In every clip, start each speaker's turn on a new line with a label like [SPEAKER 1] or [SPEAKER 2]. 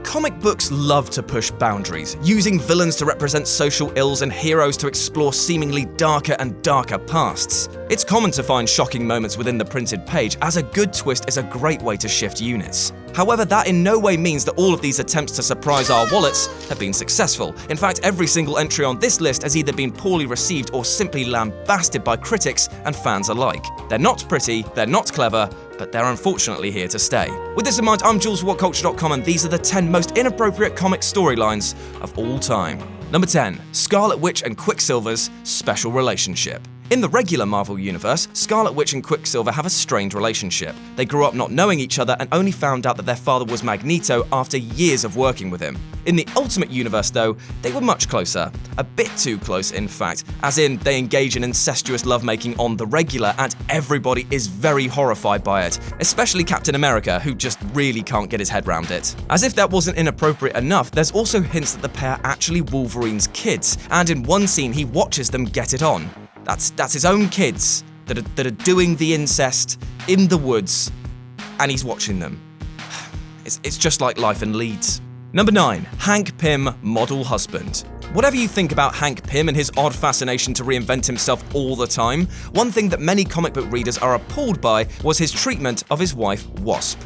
[SPEAKER 1] Comic books love to push boundaries, using villains to represent social ills and heroes to explore seemingly darker and darker pasts. It's common to find shocking moments within the printed page, as a good twist is a great way to shift units. However, that in no way means that all of these attempts to surprise our wallets have been successful. In fact, every single entry on this list has either been poorly received or simply lambasted by critics and fans alike. They're not pretty, they're not clever, but they're unfortunately here to stay. With this in mind, I'm Jules from WhatCulture.com, and these are the 10 most inappropriate comic storylines of all time. Number 10. Scarlet Witch and Quicksilver's special relationship. In the regular Marvel universe, Scarlet Witch and Quicksilver have a strained relationship. They grew up not knowing each other and only found out that their father was Magneto after years of working with him. In the Ultimate Universe, though, they were much closer. A bit too close, in fact, as in they engage in incestuous lovemaking on the regular, and everybody is very horrified by it, especially Captain America, who just really can't get his head round it. As if that wasn't inappropriate enough, there's also hints that the pair are actually Wolverine's kids, and in one scene he watches them get it on. That's his own kids that are doing the incest in the woods, and he's watching them. It's just like life in Leeds. Number 9. Hank Pym, model husband. Whatever you think about Hank Pym and his odd fascination to reinvent himself all the time, one thing that many comic book readers are appalled by was his treatment of his wife, Wasp.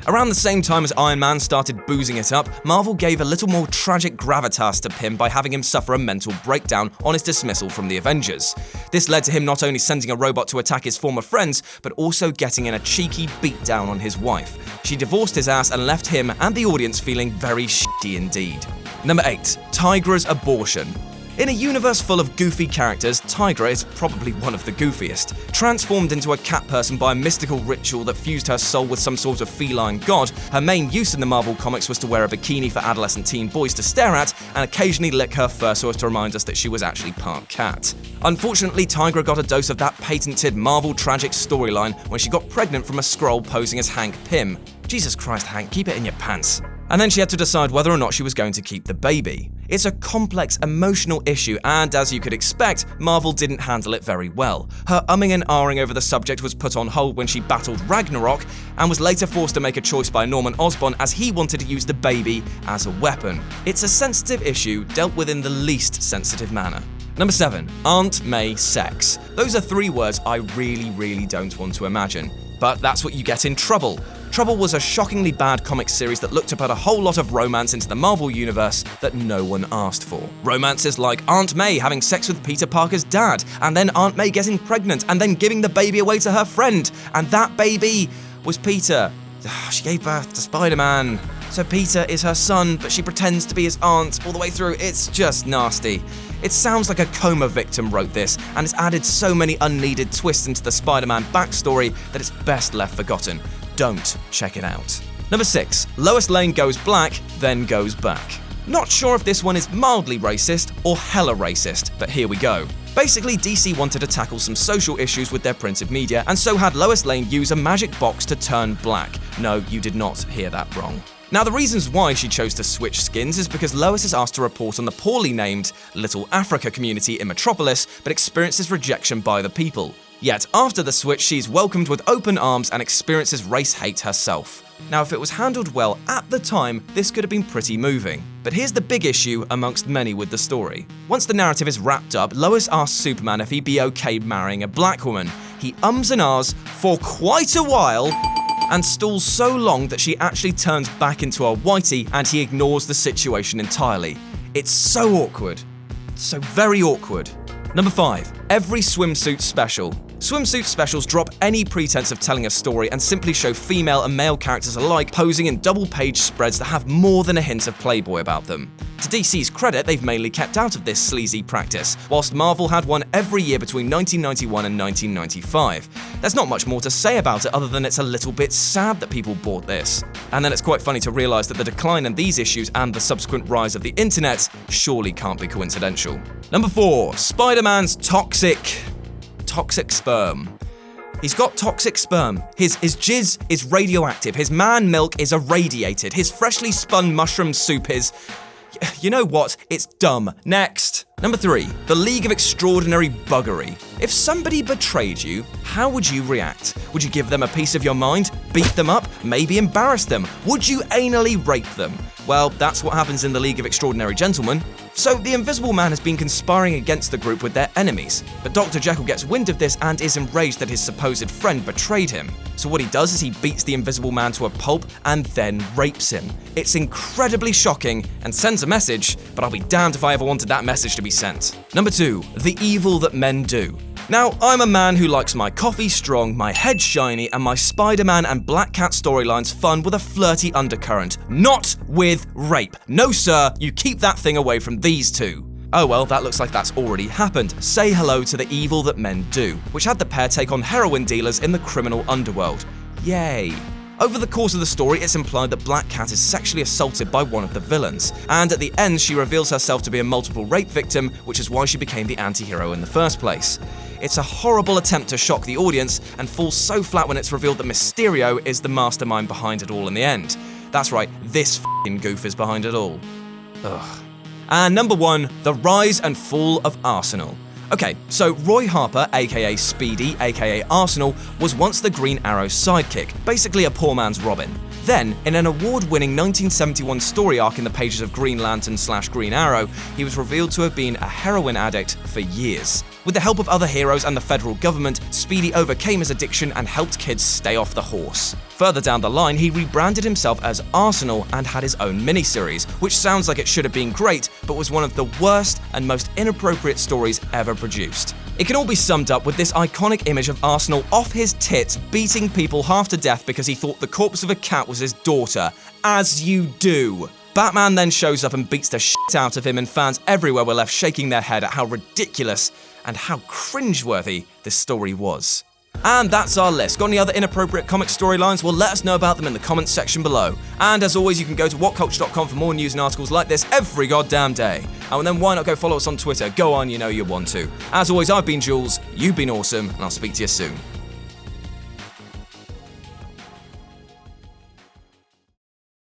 [SPEAKER 1] Around the same time as Iron Man started boozing it up, Marvel gave a little more tragic gravitas to Pym by having him suffer a mental breakdown on his dismissal from the Avengers. This led to him not only sending a robot to attack his former friends, but also getting in a cheeky beatdown on his wife. She divorced his ass and left him and the audience feeling very shitty indeed. Number 8. Tigra's abortion. In a universe full of goofy characters, Tigra is probably one of the goofiest. Transformed into a cat person by a mystical ritual that fused her soul with some sort of feline god, her main use in the Marvel comics was to wear a bikini for adolescent teen boys to stare at and occasionally lick her fur so as to remind us that she was actually part cat. Unfortunately, Tigra got a dose of that patented Marvel tragic storyline when she got pregnant from a Skrull posing as Hank Pym. Jesus Christ, Hank, keep it in your pants. And then she had to decide whether or not she was going to keep the baby. It's a complex, emotional issue, and as you could expect, Marvel didn't handle it very well. Her umming and ahhing over the subject was put on hold when she battled Ragnarok, and was later forced to make a choice by Norman Osborn as he wanted to use the baby as a weapon. It's a sensitive issue dealt with in the least sensitive manner. Number 7. Aunt May sex. Those are 3 words I really don't want to imagine. But that's what you get in Trouble. Trouble was a shockingly bad comic series that looked to put a whole lot of romance into the Marvel universe that no one asked for. Romances like Aunt May having sex with Peter Parker's dad, and then Aunt May getting pregnant and then giving the baby away to her friend, and that baby was Peter. She gave birth to Spider-Man. So Peter is her son, but she pretends to be his aunt all the way through. It's just nasty. It sounds like a coma victim wrote this, and it's added so many unneeded twists into the Spider-Man backstory that it's best left forgotten. Don't check it out. Number 6. Lois Lane goes black, then goes back. Not sure if this one is mildly racist or hella racist, but here we go. Basically, DC wanted to tackle some social issues with their printed media, and so had Lois Lane use a magic box to turn black. No, you did not hear that wrong. Now, the reasons why she chose to switch skins is because Lois is asked to report on the poorly named Little Africa community in Metropolis, but experiences rejection by the people. Yet, after the switch, she's welcomed with open arms and experiences race hate herself. Now, if it was handled well at the time, this could have been pretty moving. But here's the big issue amongst many with the story. Once the narrative is wrapped up, Lois asks Superman if he'd be okay marrying a black woman. He ums and ahs for quite a while, and stalls so long that she actually turns back into a whitey and he ignores the situation entirely. It's so awkward. So very awkward. Number 5. Every swimsuit special. Swimsuit specials drop any pretense of telling a story and simply show female and male characters alike posing in double-page spreads that have more than a hint of Playboy about them. To DC's credit, they've mainly kept out of this sleazy practice, whilst Marvel had one every year between 1991 and 1995. There's not much more to say about it other than it's a little bit sad that people bought this. And then it's quite funny to realise that the decline in these issues and the subsequent rise of the internet surely can't be coincidental. Number 4. Spider-Man's toxic sperm. He's got toxic sperm. His jizz is radioactive. His man milk is irradiated. His freshly spun mushroom soup is... You know what? It's dumb. Next. Number 3. The League of Extraordinary Buggery. If somebody betrayed you, how would you react? Would you give them a piece of your mind? Beat them up? Maybe embarrass them? Would you anally rape them? Well, that's what happens in the League of Extraordinary Gentlemen. So the Invisible Man has been conspiring against the group with their enemies, but Dr. Jekyll gets wind of this and is enraged that his supposed friend betrayed him. So what he does is he beats the Invisible Man to a pulp and then rapes him. It's incredibly shocking and sends a message, but I'll be damned if I ever wanted that message to be sent. Number 2. The Evil That Men Do. Now, I'm a man who likes my coffee strong, my head shiny, and my Spider-Man and Black Cat storylines fun with a flirty undercurrent. Not with rape. No sir, you keep that thing away from these two. Oh well, that looks like that's already happened. Say hello to The Evil That Men Do, which had the pair take on heroin dealers in the criminal underworld. Yay. Over the course of the story, it's implied that Black Cat is sexually assaulted by one of the villains, and at the end she reveals herself to be a multiple rape victim, which is why she became the anti-hero in the first place. It's a horrible attempt to shock the audience, and falls so flat when it's revealed that Mysterio is the mastermind behind it all in the end. That's right, this f***ing goof is behind it all. Ugh. And number 1, The Rise and Fall of Arsenal. Okay, so Roy Harper, aka Speedy, aka Arsenal, was once the Green Arrow's sidekick, basically a poor man's Robin. Then, in an award-winning 1971 story arc in the pages of Green Lantern/Green Arrow, he was revealed to have been a heroin addict for years. With the help of other heroes and the federal government, Speedy overcame his addiction and helped kids stay off the horse. Further down the line, he rebranded himself as Arsenal and had his own miniseries, which sounds like it should have been great, but was one of the worst and most inappropriate stories ever produced. It can all be summed up with this iconic image of Arsenal off his tits beating people half to death because he thought the corpse of a cat was his daughter. As you do. Batman then shows up and beats the shit out of him, and fans everywhere were left shaking their head at how ridiculous and how cringeworthy this story was. And that's our list. Got any other inappropriate comic storylines? Well, let us know about them in the comments section below. And as always, you can go to whatculture.com for more news and articles like this every goddamn day. And then why not go follow us on Twitter? Go on, you know you want to. As always, I've been Jules, you've been awesome, and I'll speak to you soon.